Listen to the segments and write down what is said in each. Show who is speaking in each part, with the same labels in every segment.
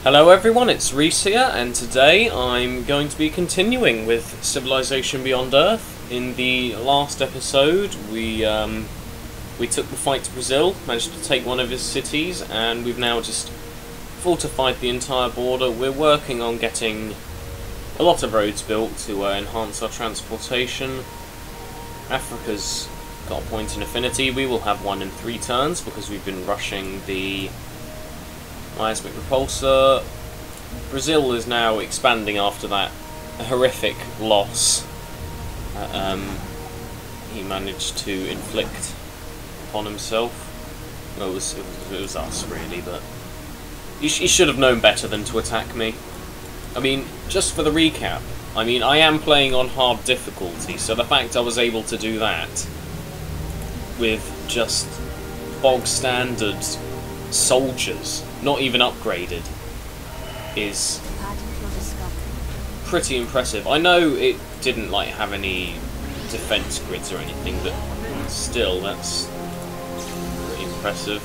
Speaker 1: Hello everyone, it's Reese here, and today I'm going to be continuing with Civilization Beyond Earth. In the last episode, we took the fight to Brazil, managed to take one of his cities, and we've now just fortified the entire border. We're working on getting a lot of roads built to enhance our transportation. Africa's got a point in affinity. We will have one in 3 turns because we've been rushing the miasmic repulsor. Brazil is now expanding after that horrific loss that he managed to inflict upon himself. Well, it was us, really, but he should have known better than to attack me. I mean, just for the recap, I mean, I am playing on hard difficulty, so the fact I was able to do that with just bog standard soldiers, not even upgraded, is pretty impressive. I know it didn't like have any defense grids or anything, but still, that's pretty impressive.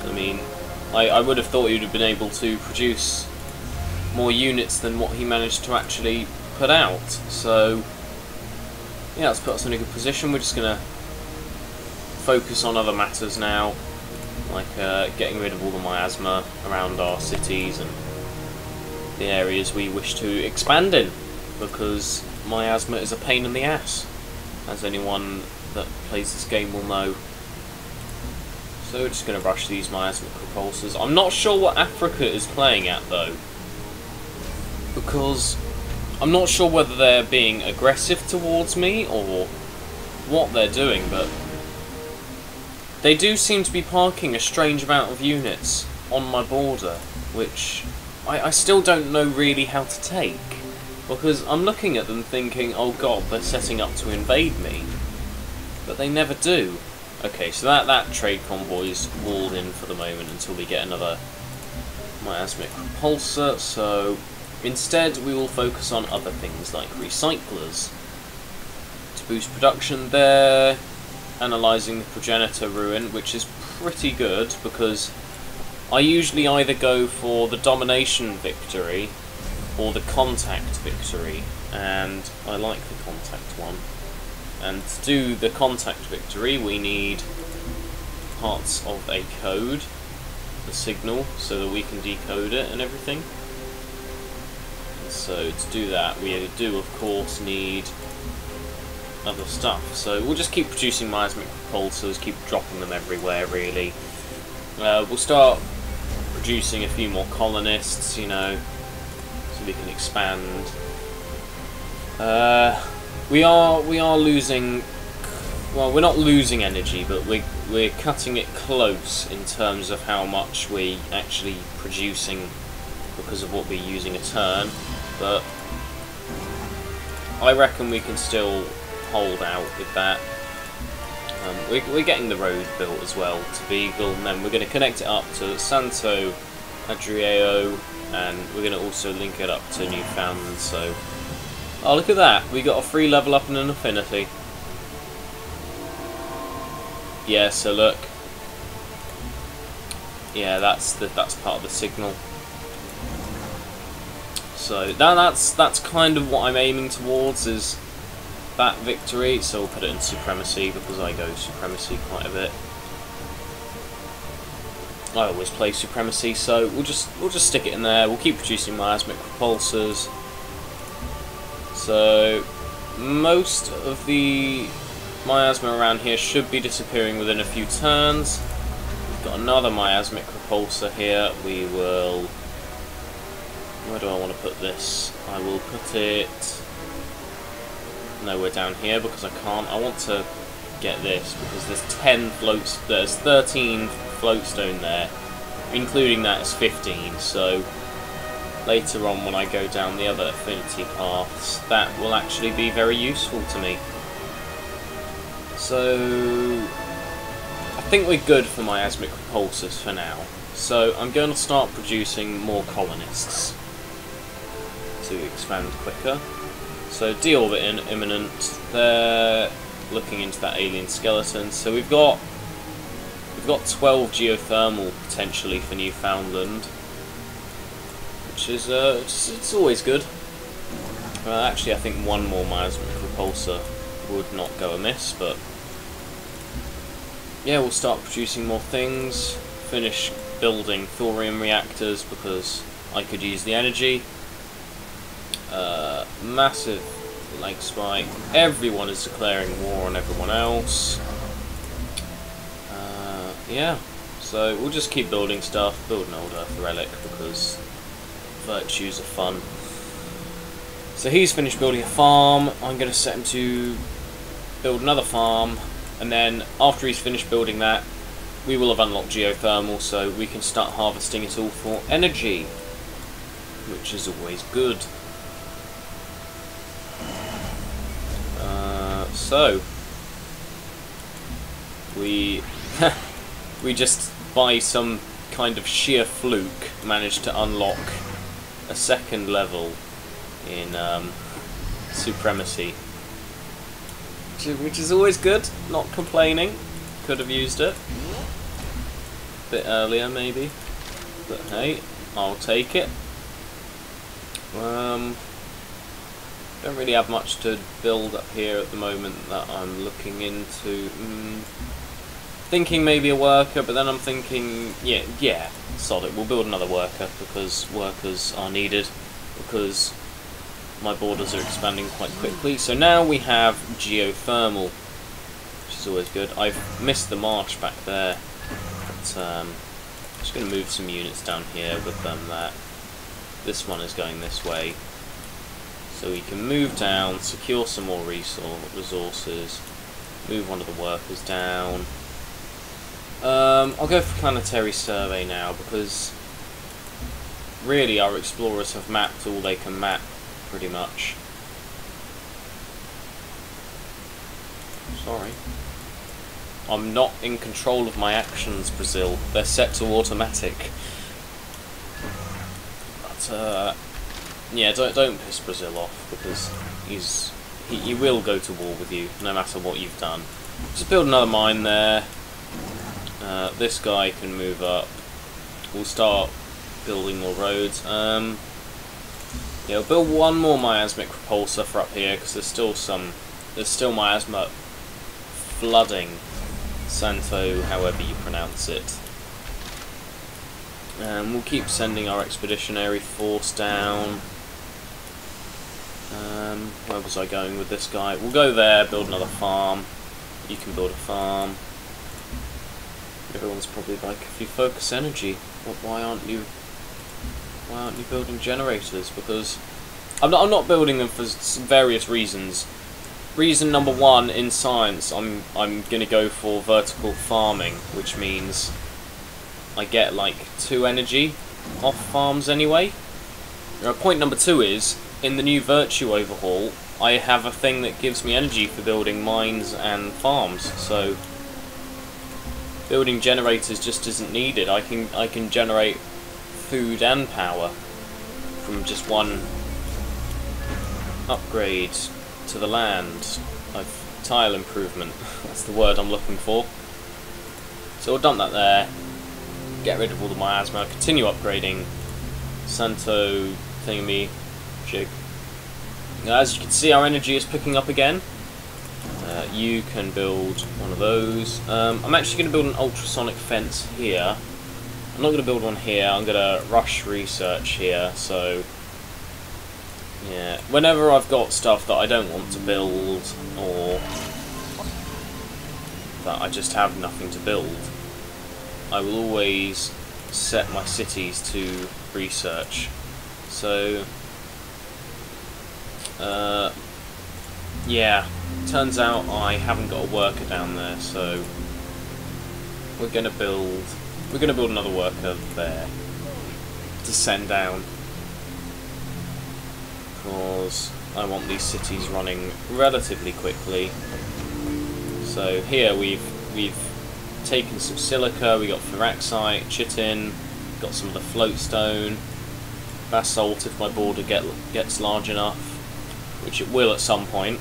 Speaker 1: I mean, I would have thought he'd have been able to produce more units than what he managed to actually put out. So yeah, that's put us in a good position. We're just gonna focus on other matters now, like getting rid of all the miasma around our cities and the areas we wish to expand in, because miasma is a pain in the ass, as anyone that plays this game will know. So we're just going to rush these miasmic repulsors. I'm not sure what Africa is playing at though, because I'm not sure whether they're being aggressive towards me or what they're doing, but they do seem to be parking a strange amount of units on my border, which I still don't know really how to take, because I'm looking at them thinking, oh god, they're setting up to invade me, but they never do. Okay, so that trade convoy is walled in for the moment until we get another miasmic repulsor, so instead we will focus on other things like recyclers to boost production there. Analysing the progenitor ruin, which is pretty good because I usually either go for the domination victory or the contact victory, and I like the contact one. And to do the contact victory we need parts of a code, the signal, so that we can decode it and everything. And so to do that we do of course need other stuff, so we'll just keep producing miasmic repulsors, keep dropping them everywhere really. We'll start producing a few more colonists, you know, so we can expand. We are losing, well, we're not losing energy, but we're cutting it close in terms of how much we're actually producing because of what we're using a turn, but I reckon we can still hold out with that. We're getting the road built as well to Beagle, and then we're going to connect it up to Santo Adriao, and we're going to also link it up to Newfoundland. So, oh, look at that, we got a free level up and an affinity. Yeah, so look, yeah, that's part of the signal. So that's kind of what I'm aiming towards, is that victory. So we'll put it in supremacy because I go supremacy quite a bit. I always play supremacy, so we'll just stick it in there. We'll keep producing miasmic repulsors. So most of the miasma around here should be disappearing within a few turns. We've got another miasmic repulsor here. We will, where do I want to put this? I will put it nowhere down here because I can't. I want to get this because there's 10 floats, there's 13 floatstone there, including that is 15, so later on when I go down the other affinity paths that will actually be very useful to me. So I think we're good for miasmic repulsors for now, so I'm going to start producing more colonists to expand quicker. So deorbit imminent, they're looking into that alien skeleton. So we've got 12 geothermal potentially for Newfoundland. which is it's always good. Actually, I think one more miasmic repulsor would not go amiss, but yeah, we'll start producing more things. Finish building thorium reactors because I could use the energy. Massive lake spike. Everyone is declaring war on everyone else. Yeah, so we'll just keep building stuff. Build an old Earth relic because virtues are fun. So he's finished building a farm. I'm going to set him to build another farm, and then after he's finished building that, we will have unlocked geothermal, so we can start harvesting it all for energy, which is always good. So we we just by some kind of sheer fluke managed to unlock a second level in supremacy, which is always good. Not complaining. Could have used it a bit earlier maybe, but hey, I'll take it. Don't really have much to build up here at the moment that I'm looking into. Thinking maybe a worker, but then I'm thinking, yeah, sod it, we'll build another worker because workers are needed, because my borders are expanding quite quickly. So now we have geothermal, which is always good. I've missed the marsh back there, but I'm just going to move some units down here with that. This one is going this way, so we can move down, secure some more resources, move one of the workers down. I'll go for planetary survey now, because really our explorers have mapped all they can map, pretty much. Sorry. I'm not in control of my actions, Brazil. They're set to automatic. But, yeah, don't piss Brazil off, because he will go to war with you, no matter what you've done. Just build another mine there. This guy can move up. We'll start building more roads. Yeah, we'll build one more miasmic repulsor for up here, because there's still miasma flooding Santo, however you pronounce it. And we'll keep sending our expeditionary force down. Where was I going with this guy? We'll go there, build another farm. You can build a farm. Everyone's probably like, if you focus energy, why aren't you building generators? Because I'm not building them for various reasons. Reason number one, in science, I'm gonna go for vertical farming, which means I get like 2 energy off farms anyway. Point number 2 is, in the new Virtue overhaul, I have a thing that gives me energy for building mines and farms, so building generators just isn't needed. I can generate food and power from just one upgrade to the land of tile improvement. That's the word I'm looking for. So we'll dump that there, get rid of all the miasma, continue upgrading Santo thingy jig. Now, as you can see, our energy is picking up again. You can build one of those. I'm actually going to build an ultrasonic fence here. I'm not going to build one here. I'm going to rush research here. So yeah, whenever I've got stuff that I don't want to build, or that I just have nothing to build, I will always set my cities to research. So yeah, turns out I haven't got a worker down there, so we're gonna build another worker there to send down, because I want these cities running relatively quickly. So here we've taken some silica, we got ferraxite, chitin, got some of the floatstone, basalt if my border gets large enough, which it will at some point.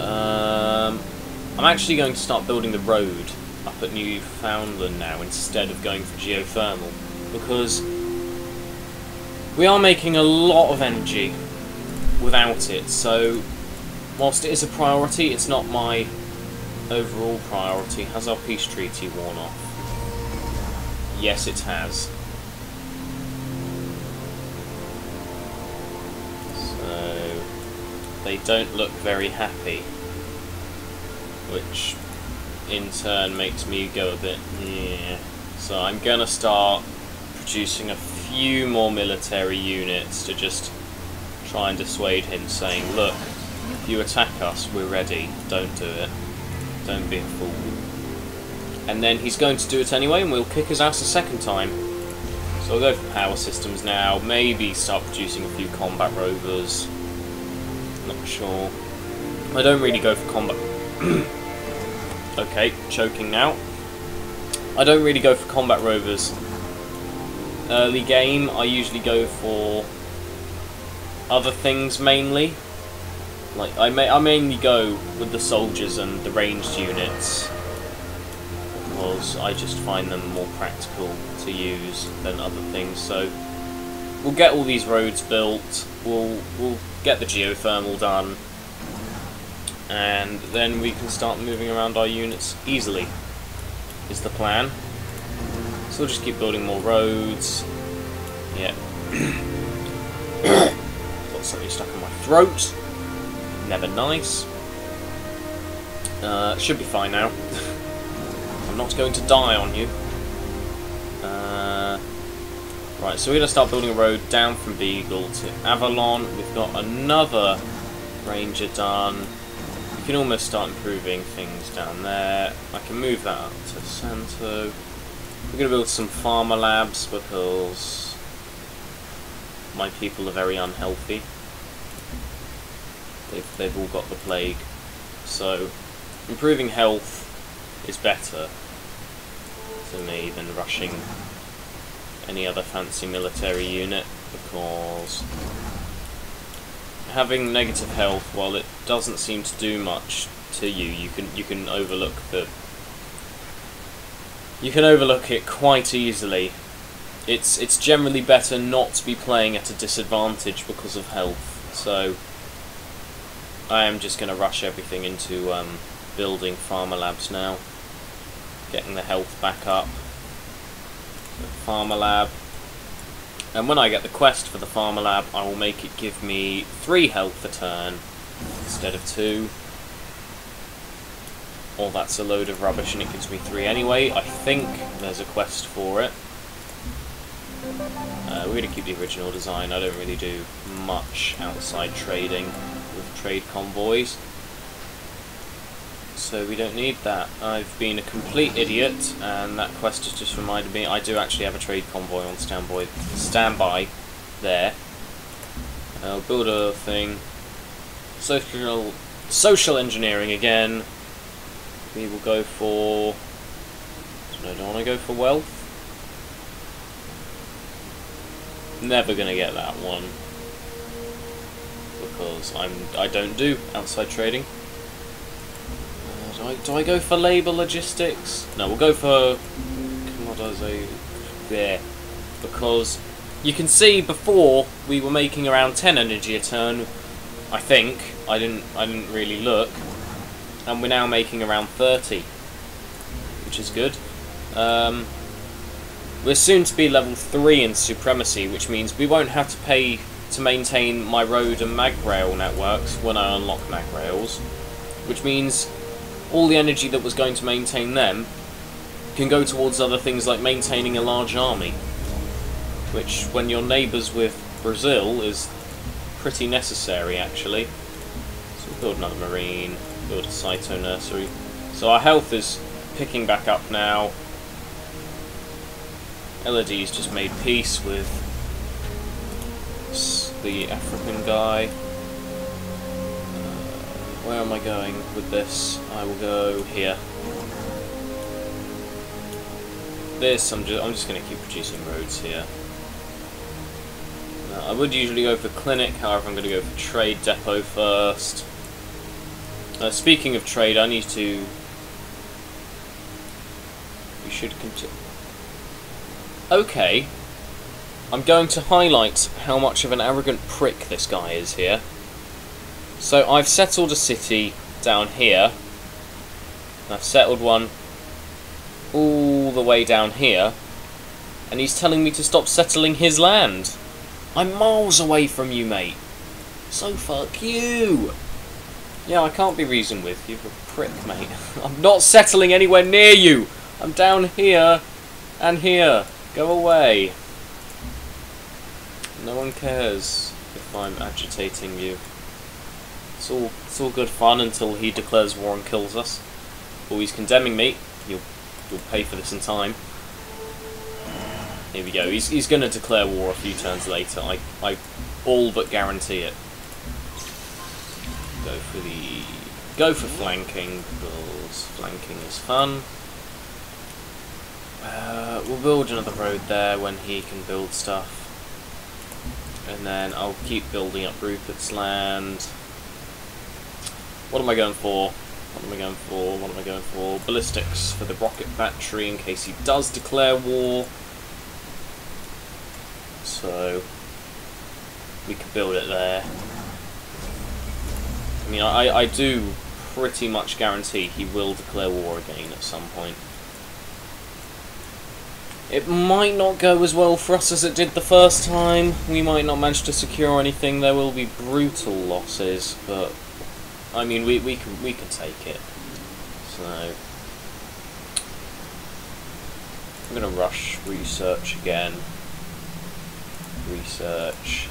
Speaker 1: I'm actually going to start building the road up at Newfoundland now instead of going for geothermal, because we are making a lot of energy without it, so whilst it is a priority, it's not my overall priority. Has our peace treaty worn off? Yes, it has. So they don't look very happy, which in turn makes me go a bit, yeah. So I'm gonna start producing a few more military units to just try and dissuade him, saying, look, if you attack us, we're ready, don't do it, don't be a fool. And then he's going to do it anyway, and we'll kick his ass a second time. So I'll go for power systems now, maybe start producing a few combat rovers, not sure. I don't really go for combat... Okay, choking now. I don't really go for combat rovers. Early game, I usually go for other things mainly. Like I mainly go with the soldiers and the ranged units because I just find them more practical to use than other things. So we'll get all these roads built. We'll get the geothermal done. And then we can start moving around our units easily, is the plan. So we'll just keep building more roads. Yeah. Got something stuck in my throat. Never nice. Should be fine now. I'm not going to die on you. Right, so we're going to start building a road down from Beagle to Avalon. We've got another ranger done. We can almost start improving things down there. I can move that up to Santo. We're going to build some farmer labs because my people are very unhealthy. They've all got the plague. So improving health is better to me than rushing any other fancy military unit, because having negative health, while it doesn't seem to do much to you, you can overlook it quite easily. It's generally better not to be playing at a disadvantage because of health. So I am just going to rush everything into building farmer labs now, getting the health back up. Farmer lab. And when I get the quest for the farmer lab, I will make it give me 3 health a turn instead of 2. Or that's a load of rubbish and it gives me 3 anyway. I think there's a quest for it. We're going to keep the original design. I don't really do much outside trading with trade convoys, so we don't need that. I've been a complete idiot, and that quest has just reminded me I do actually have a trade convoy on standby there. I'll build a thing. Social engineering again. We will go for... I don't want to go for wealth. Never gonna get that one because I don't do outside trading. Do I go for labour logistics? No, we'll go for commodization there, because you can see before we were making around 10 energy a turn. I think I didn't really look, and we're now making around 30, which is good. We're soon to be level 3 in Supremacy, which means we won't have to pay to maintain my road and mag rail networks when I unlock mag rails, which means all the energy that was going to maintain them can go towards other things like maintaining a large army, which, when you're neighbours with Brazil, is pretty necessary actually. So we'll build another marine, build a Cyto nursery. So our health is picking back up now. Elodie's just made peace with the African guy. Where am I going with this? I will go here. This, I'm just going to keep producing roads here. I would usually go for clinic, however I'm going to go for trade depot first. Speaking of trade, I need to You should continue. Okay. I'm going to highlight how much of an arrogant prick this guy is here. So I've settled a city down here. I've settled one all the way down here. And he's telling me to stop settling his land. I'm miles away from you, mate. So fuck you. Yeah, I can't be reasoned with. You're a prick, mate. I'm not settling anywhere near you. I'm down here and here. Go away. No one cares if I'm agitating you. It's all good fun until he declares war and kills us. Or he's condemning me. You'll pay for this in time. Here we go. He's going to declare war a few turns later. I all but guarantee it. Go for flanking, because flanking is fun. We'll build another road there when he can build stuff. And then I'll keep building up Rupert's land. What am I going for? What am I going for? What am I going for? Ballistics for the rocket battery in case he does declare war. So we can build it there. I mean, I do pretty much guarantee he will declare war again at some point. It might not go as well for us as it did the first time. We might not manage to secure anything. There will be brutal losses, but I mean, we can take it. So I'm gonna rush research again. Research.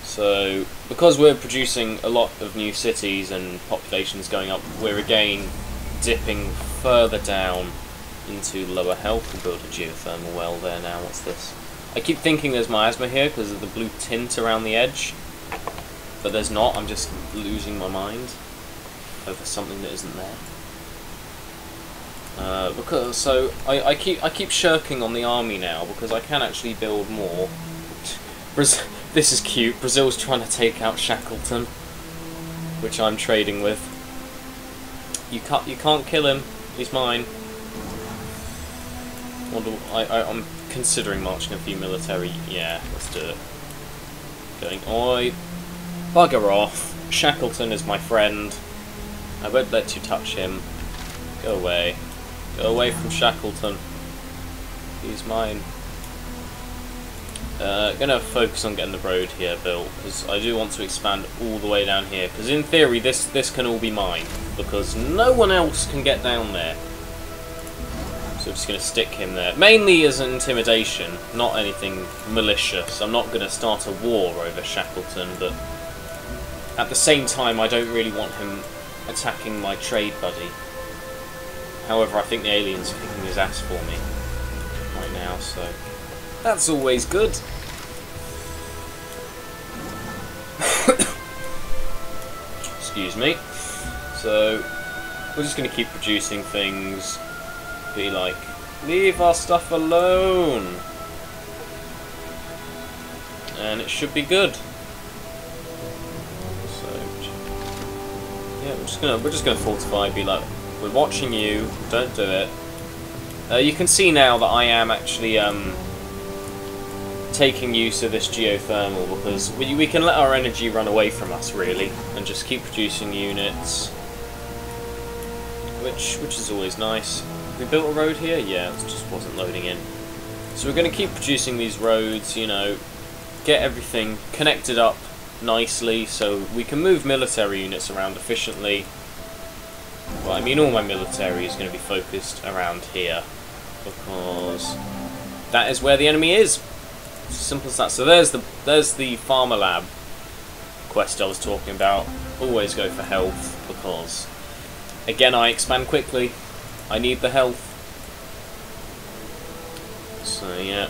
Speaker 1: So because we're producing a lot of new cities and populations going up, we're again dipping further down into lower health. We'll build a geothermal well there now. What's this? I keep thinking there's miasma here because of the blue tint around the edge, but there's not. I'm just losing my mind over something that isn't there. So I keep shirking on the army now because I can actually build more. This is cute. Brazil's trying to take out Shackleton, which I'm trading with. You can't kill him. He's mine. I'm considering marching a few military. Yeah, let's do it. Going, oi, bugger off. Shackleton is my friend. I won't let you touch him. Go away. Go away from Shackleton. He's mine. Gonna focus on getting the road here built, because I do want to expand all the way down here, because in theory this can all be mine, because no one else can get down there. So I'm just going to stick him there. Mainly as an intimidation, not anything malicious. I'm not going to start a war over Shackleton, but at the same time I don't really want him attacking my trade buddy. However, I think the aliens are kicking his ass for me right now, so that's always good. Excuse me. So we're just going to keep producing things. Be like, leave our stuff alone, and it should be good. So yeah, we're just gonna fortify. Be like, we're watching you. Don't do it. You can see now that I am actually taking use of this geothermal, because we can let our energy run away from us really, and just keep producing units, which is always nice. We built a road here? Yeah, it just wasn't loading in. So we're going to keep producing these roads, you know, get everything connected up nicely so we can move military units around efficiently. Well, I mean, all my military is going to be focused around here, because that is where the enemy is. It's as simple as that. So there's the Farmer Lab quest I was talking about. Always go for health, because again, I expand quickly. I need the health. So yeah,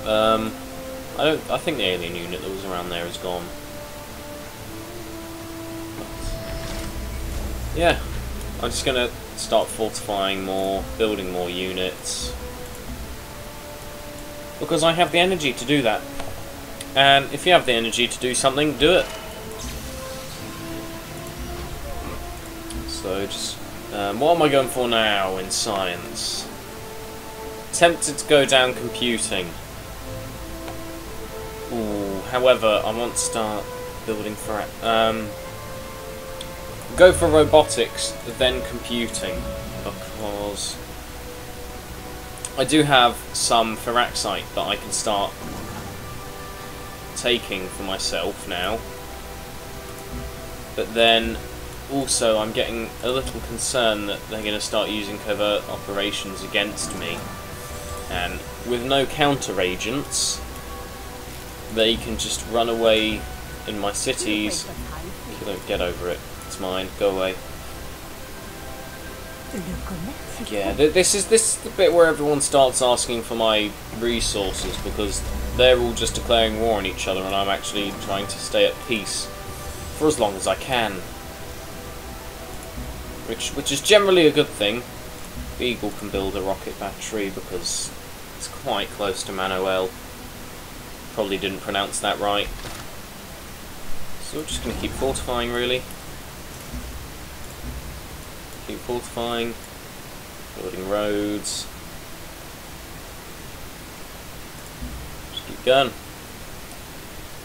Speaker 1: I think the alien unit that was around there is gone. But, yeah, I'm just gonna start fortifying more, building more units, because I have the energy to do that. And if you have the energy to do something, do it. So just. What am I going for now in science? Tempted to go down computing. Ooh, however, I want to start building for go for robotics, then computing, because I do have some ferraxite that I can start taking for myself now. But then also I'm getting a little concerned that they're going to start using covert operations against me, and with no counter agents they can just run away in my cities. Get over it, it's mine, go away. Yeah, this is the bit where everyone starts asking for my resources, because they're all just declaring war on each other and I'm actually trying to stay at peace for as long as I can. Which is generally a good thing. Beagle can build a rocket battery because it's quite close to Manuel. Probably didn't pronounce that right. So we're just going to keep fortifying, really. Keep fortifying, building roads. Just keep going.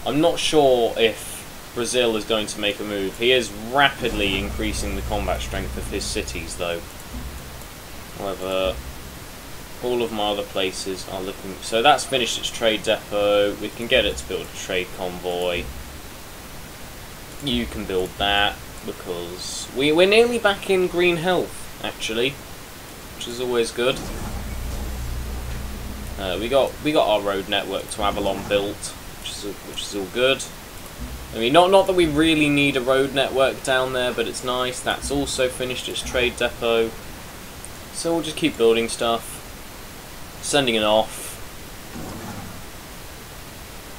Speaker 1: I'm not sure if Brazil is going to make a move. He is rapidly increasing the combat strength of his cities, though. However, all of my other places are looking... So that's finished its trade depot. We can get it to build a trade convoy. You can build that, because we're nearly back in green health, actually, which is always good. We got our road network to Avalon built, which is all good. I mean, not that we really need a road network down there, but it's nice. That's also finished its trade depot. So we'll just keep building stuff, sending it off.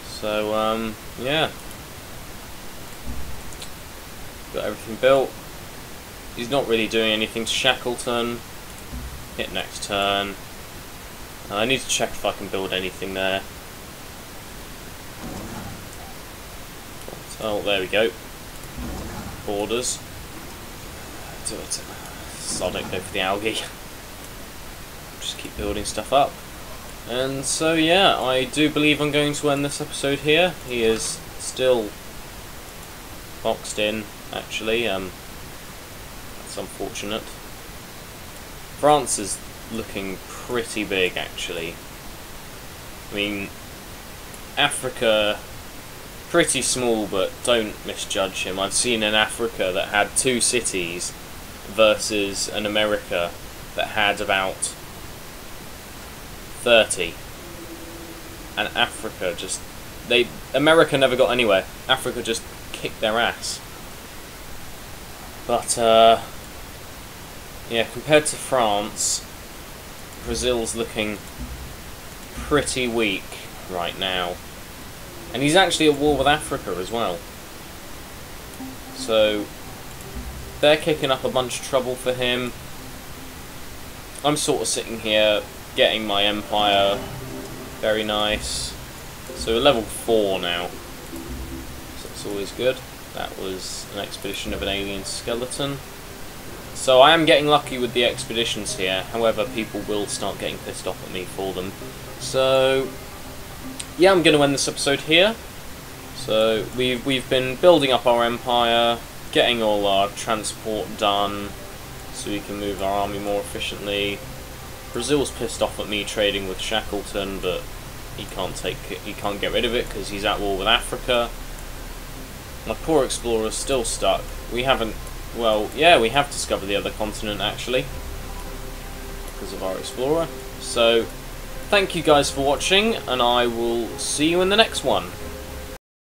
Speaker 1: So, yeah. Got everything built. He's not really doing anything to Shackleton. Hit next turn. I need to check if I can build anything there. Oh, there we go. Borders. Do it. Sonic, go for the algae. Just keep building stuff up. And so, yeah, I do believe I'm going to end this episode here. He is still boxed in, actually. That's unfortunate. France is looking pretty big, actually. I mean, Africa, pretty small, but don't misjudge him. I've seen an Africa that had 2 cities versus an America that had about 30. And Africa just... America never got anywhere. Africa just kicked their ass. But, yeah, compared to France, Brazil's looking pretty weak right now. And he's actually at war with Africa as well. So, they're kicking up a bunch of trouble for him. I'm sort of sitting here, getting my empire. Very nice. So we're level 4 now. So that's always good. That was an expedition of an alien skeleton. So I am getting lucky with the expeditions here. However, people will start getting pissed off at me for them. So, yeah, I'm going to end this episode here. So we've been building up our empire, getting all our transport done, so we can move our army more efficiently. Brazil's pissed off at me trading with Shackleton, but he can't get rid of it because he's at war with Africa. My poor explorer's still stuck. We haven't... Well, yeah, we have discovered the other continent, actually, because of our explorer. So, thank you guys for watching, and I will see you in the next one.